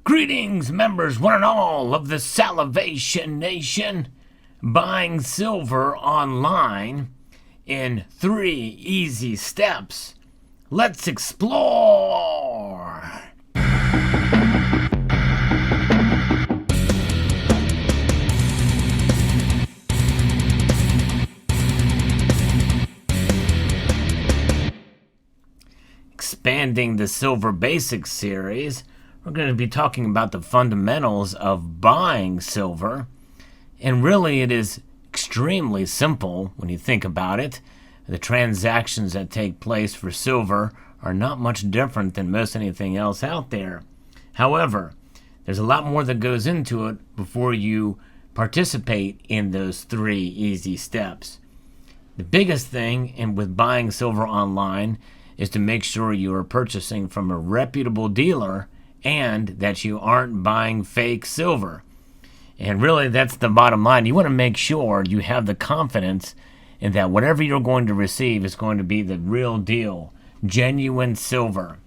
Greetings, members, one and all of the Salivation Nation. Buying silver online in 3 easy steps. Let's explore. Expanding the Silver Basics series, we're going to be talking about the fundamentals of buying silver. And really, it is extremely simple when you think about it. The transactions that take place for silver are not much different than most anything else out there. However, there's a lot more that goes into it before you participate in those 3 easy steps. The biggest thing with buying silver online is to make sure you are purchasing from a reputable dealer and that you aren't buying fake silver. And really, that's the bottom line. You want to make sure you have the confidence in that whatever you're going to receive is going to be the real deal, genuine silver.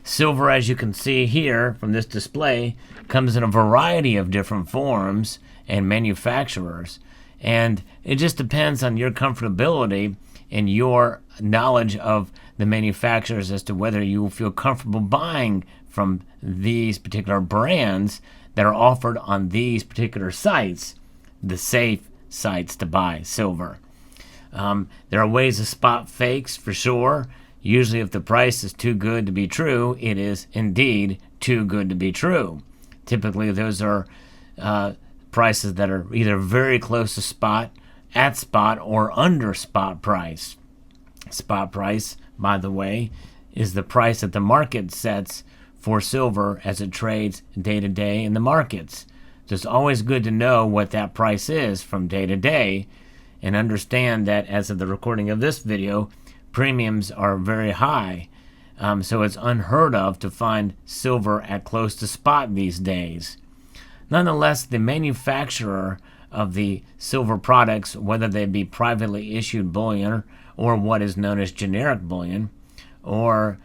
Silver, as you can see here from this display, comes in a variety of different forms and manufacturers. And it just depends on your comfortability and your knowledge of the manufacturers as to whether you feel comfortable buying from these particular brands that are offered on these particular sites, the safe sites to buy silver. There are ways to spot fakes for sure. Usually if the price is too good to be true, it is indeed too good to be true. Typically those are prices that are either very close to spot, at spot, or under spot price. Spot price, by the way, is the price that the market sets for silver as it trades day to day in the markets. So it's always good to know what that price is from day to day and understand that as of the recording of this video, premiums are very high. So it's unheard of to find silver at close to spot these days. Nonetheless, the manufacturer of the silver products, whether they be privately issued bullion or what is known as generic bullion, or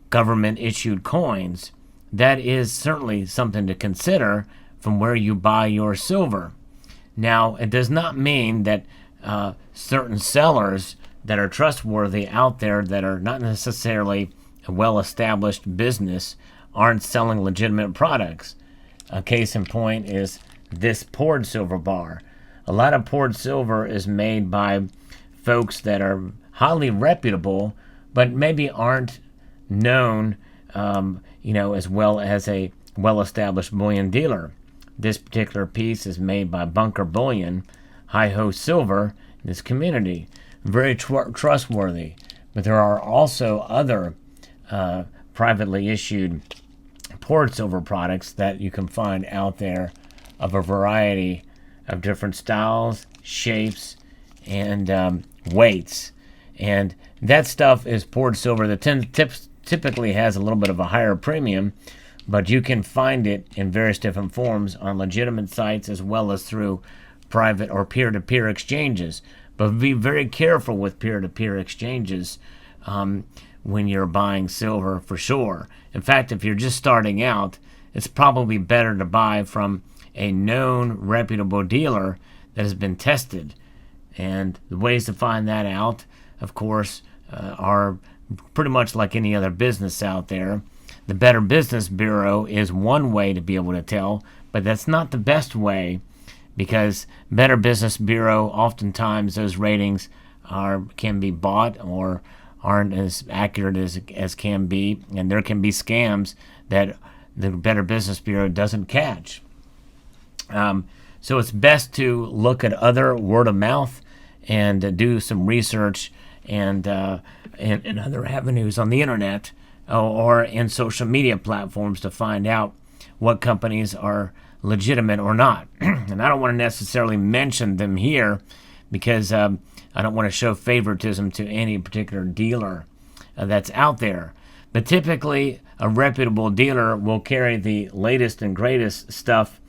government-issued coins, that is certainly something to consider from where you buy your silver. Now, it does not mean that certain sellers that are trustworthy out there that are not necessarily a well-established business aren't selling legitimate products. A case in point is this poured silver bar. A lot of poured silver is made by folks that are highly reputable, but maybe aren't known, as well as a well-established bullion dealer. This particular piece is made by Bunker Bullion, Hi-Ho Silver, in this community. Very trustworthy. But there are also other privately issued poured silver products that you can find out there of a variety of different styles, shapes, and weights. And that stuff is poured silver that typically has a little bit of a higher premium, but you can find it in various different forms on legitimate sites as well as through private or peer-to-peer exchanges. But be very careful with peer-to-peer exchanges when you're buying silver for sure. In fact, if you're just starting out, it's probably better to buy from a known reputable dealer that has been tested. And the ways to find that out, of course, are pretty much like any other business out there. The Better Business Bureau is one way to be able to tell, but that's not the best way, because Better Business Bureau, oftentimes those ratings can be bought or aren't as accurate as can be, and there can be scams that the Better Business Bureau doesn't catch. So it's best to look at other word of mouth and do some research and other avenues on the internet or in social media platforms to find out what companies are legitimate or not. And I don't want to necessarily mention them here because I don't want to show favoritism to any particular dealer that's out there. But typically, a reputable dealer will carry the latest and greatest stuff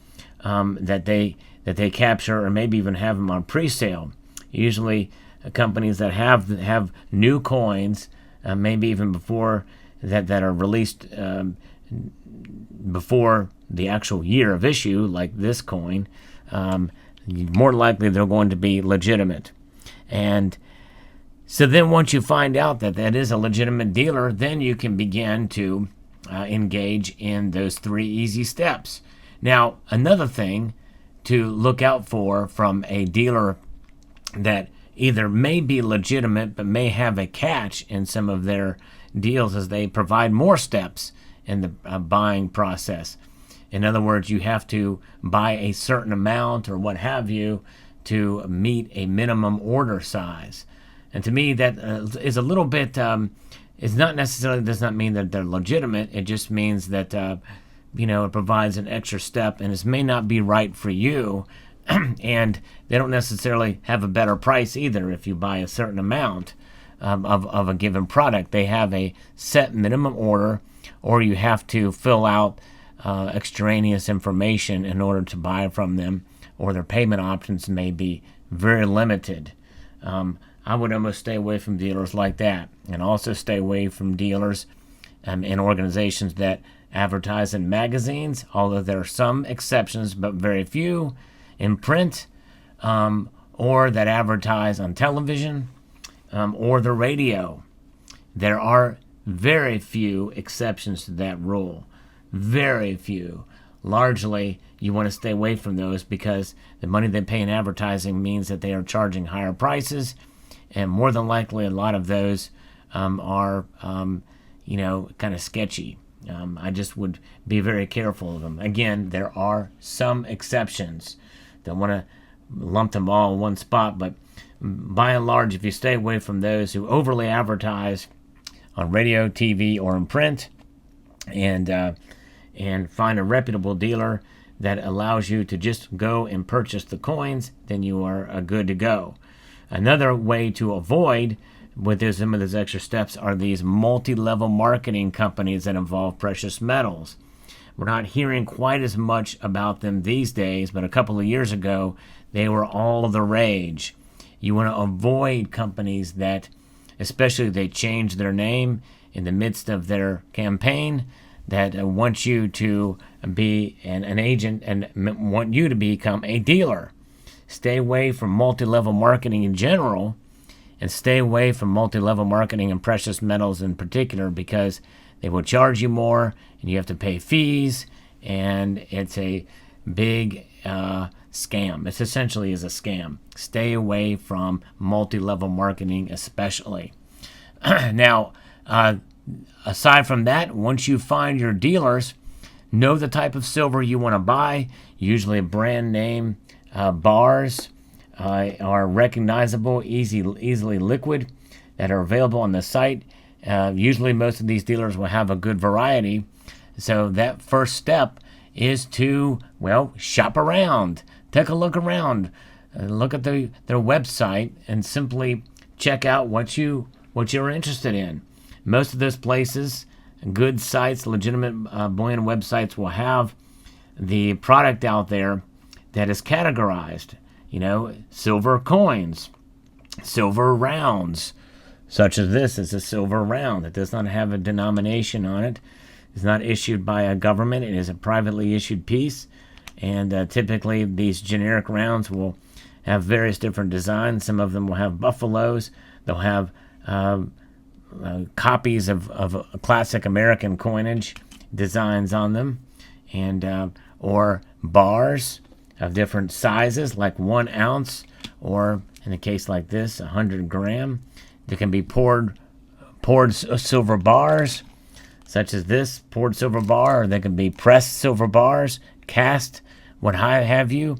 that they capture, or maybe even have them on pre-sale. Usually, companies that have new coins, maybe even before that are released before the actual year of issue, like this coin, more likely they're going to be legitimate. And so then once you find out that that is a legitimate dealer, then you can begin to engage in those 3 easy steps. Now, another thing to look out for from a dealer that either may be legitimate but may have a catch in some of their deals is they provide more steps in the buying process. In other words, you have to buy a certain amount or what have you to meet a minimum order size. And to me, that is a little bit, it's not necessarily, does not mean that they're legitimate. It just means that, it provides an extra step, and it may not be right for you. And they don't necessarily have a better price either if you buy a certain amount of a given product. They have a set minimum order, or you have to fill out extraneous information in order to buy from them, or their payment options may be very limited. I would almost stay away from dealers like that, and also stay away from dealers in organizations that advertise in magazines, although there are some exceptions, but very few, in print, or that advertise on television, or the radio. There are very few exceptions to that rule. Very few. Largely, you want to stay away from those because the money they pay in advertising means that they are charging higher prices, and more than likely a lot of those are, kind of sketchy. I just would be very careful of them. Again, there are some exceptions. Don't want to lump them all in one spot, but by and large, if you stay away from those who overly advertise on radio, TV, or in print, and find a reputable dealer that allows you to just go and purchase the coins, then you are good to go. Another way to avoid with some of those extra steps are these multi-level marketing companies that involve precious metals. We're not hearing quite as much about them these days, but a couple of years ago, they were all the rage. You want to avoid companies that, especially if they change their name in the midst of their campaign, that want you to be an agent and want you to become a dealer. Stay away from multi-level marketing in general, and stay away from multi-level marketing and precious metals in particular, because they will charge you more and you have to pay fees, and it's a big scam. It essentially is a scam. Stay away from multi-level marketing especially. Now, aside from that, once you find your dealers, know the type of silver you want to buy. Usually brand name bars are recognizable, easily liquid, that are available on the site. Usually most of these dealers will have a good variety. So that first step is to, shop around. Take a look around. Look at their website and simply check out what you're interested in. Most of those places, good sites, legitimate bullion websites, will have the product out there that is categorized. Silver coins, silver rounds, such as this is a silver round. It does not have a denomination on it. It's not issued by a government. It is a privately issued piece. And typically these generic rounds will have various different designs. Some of them will have buffaloes. They'll have copies of classic American coinage designs on them, and or bars of different sizes, like 1 ounce, or in a case like this, 100 gram. There can be poured silver bars, such as this poured silver bar, or they can be pressed silver bars, cast, what have you.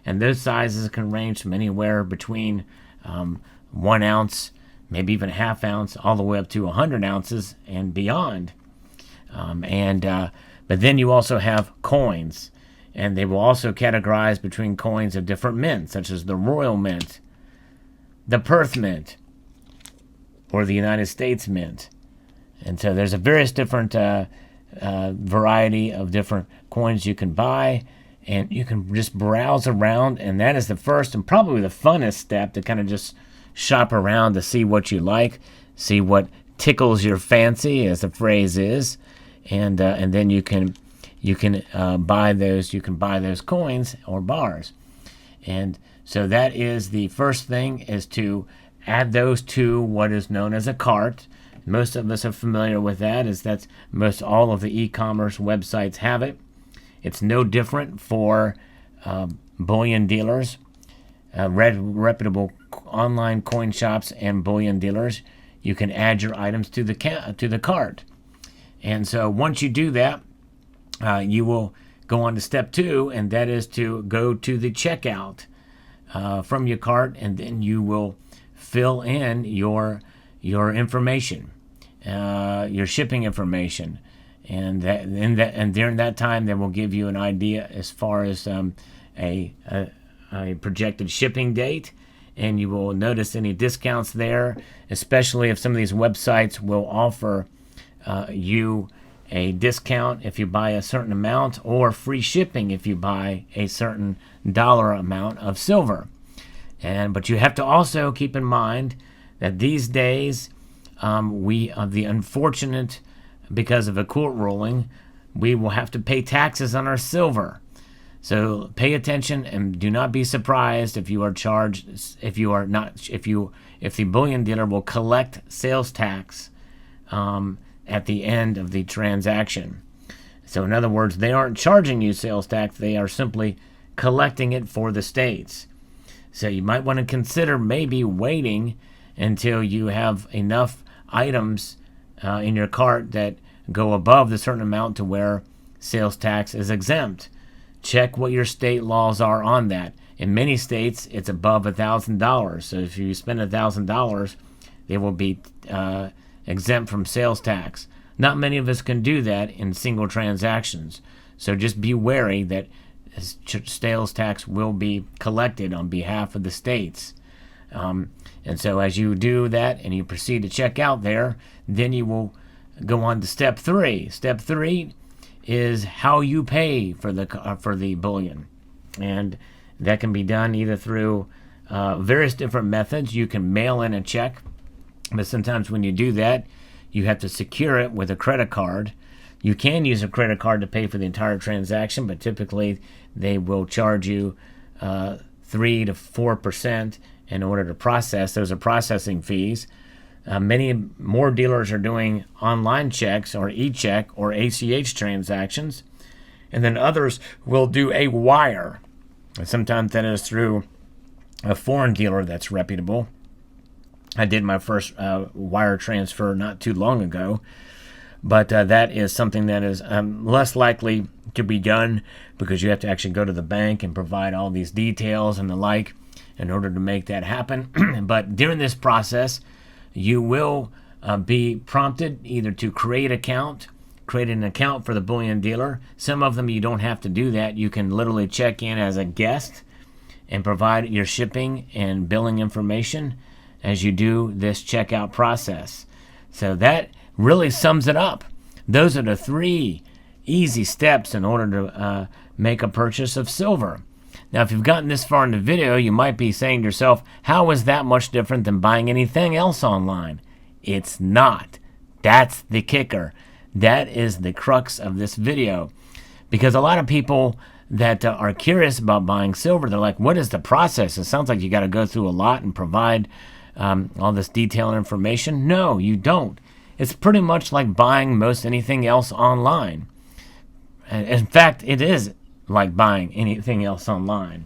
And those sizes can range from anywhere between 1 ounce, maybe even ½ ounce, all the way up to 100 ounces and beyond. But then you also have coins, and they will also categorize between coins of different mints, such as the Royal Mint, the Perth Mint, or the United States Mint. And so there's a various different variety of different coins you can buy, and you can just browse around, and that is the first and probably the funnest step, to kind of just shop around to see what you like, see what tickles your fancy, as the phrase is, and then you can you can buy those. You can buy those coins or bars, and so that is the first thing, is to add those to what is known as a cart. Most of us are familiar with that, as that's most all of the e-commerce websites have it. It's no different for bullion dealers, reputable online coin shops and bullion dealers. You can add your items to the cart. And so once you do that, you will go on to step 2, and that is to go to the checkout from your cart, and then you will fill in your information, your shipping information, and during that time, they will give you an idea as far as a projected shipping date, and you will notice any discounts there, especially if some of these websites will offer you a discount if you buy a certain amount, or free shipping if you buy a certain dollar amount of silver. But you have to also keep in mind that these days, we are the unfortunate, because of a court ruling, we will have to pay taxes on our silver. So pay attention and do not be surprised if you are charged, if the bullion dealer will collect sales tax at the end of the transaction. So in other words, they aren't charging you sales tax, they are simply collecting it for the states. So you might want to consider maybe waiting until you have enough items in your cart that go above the certain amount to where sales tax is exempt. Check what your state laws are on that. In many states, it's above $1,000. So if you spend $1,000, they will be exempt from sales tax. Not many of us can do that in single transactions. So just be wary that sales tax will be collected on behalf of the states. And so as you do that and you proceed to check out there, then you will go on to step 3. Step 3 is how you pay for the bullion. And that can be done either through various different methods. You can mail in a check, but sometimes when you do that, you have to secure it with a credit card. You can use a credit card to pay for the entire transaction, but typically they will charge you 3 to 4% in order to process. Those are processing fees. Many more dealers are doing online checks or e-check or ACH transactions, and then others will do a wire. And sometimes that is through a foreign dealer that's reputable. I did my first wire transfer not too long ago, but that is something that is less likely to be done, because you have to actually go to the bank and provide all these details and the like in order to make that happen. But during this process, you will be prompted either to create an account for the bullion dealer. Some of them you don't have to do that. You can literally check in as a guest and provide your shipping and billing information as you do this checkout process. So that really sums it up. Those are the 3 easy steps in order to make a purchase of silver. Now, if you've gotten this far in the video, you might be saying to yourself, how is that much different than buying anything else online? It's not. That's the kicker. That is the crux of this video. Because a lot of people that are curious about buying silver, they're like, what is the process? It sounds like you got to go through a lot and provide all this detailed information. No, you don't. It's pretty much like buying most anything else online. In fact, it is like buying anything else online.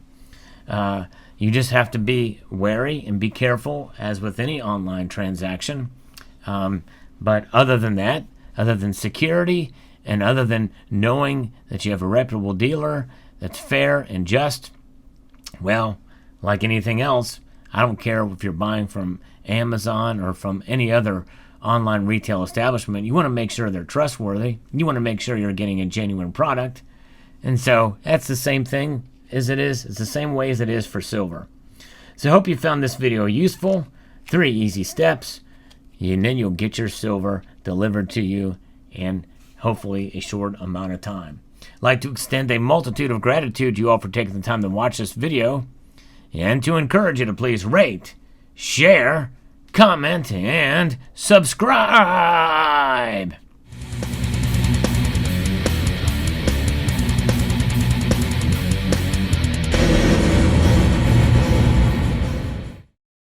You just have to be wary and be careful, as with any online transaction. But other than that, other than security, and other than knowing that you have a reputable dealer that's fair and just, well, like anything else, I don't care if you're buying from Amazon or from any other online retail establishment. You want to make sure they're trustworthy. You want to make sure you're getting a genuine product. And so that's the same thing as it is. It's the same way as it is for silver. So I hope you found this video useful. 3 easy steps, and then you'll get your silver delivered to you in hopefully a short amount of time. I'd like to extend a multitude of gratitude to you all for taking the time to watch this video, and to encourage you to please rate, share, comment, and subscribe.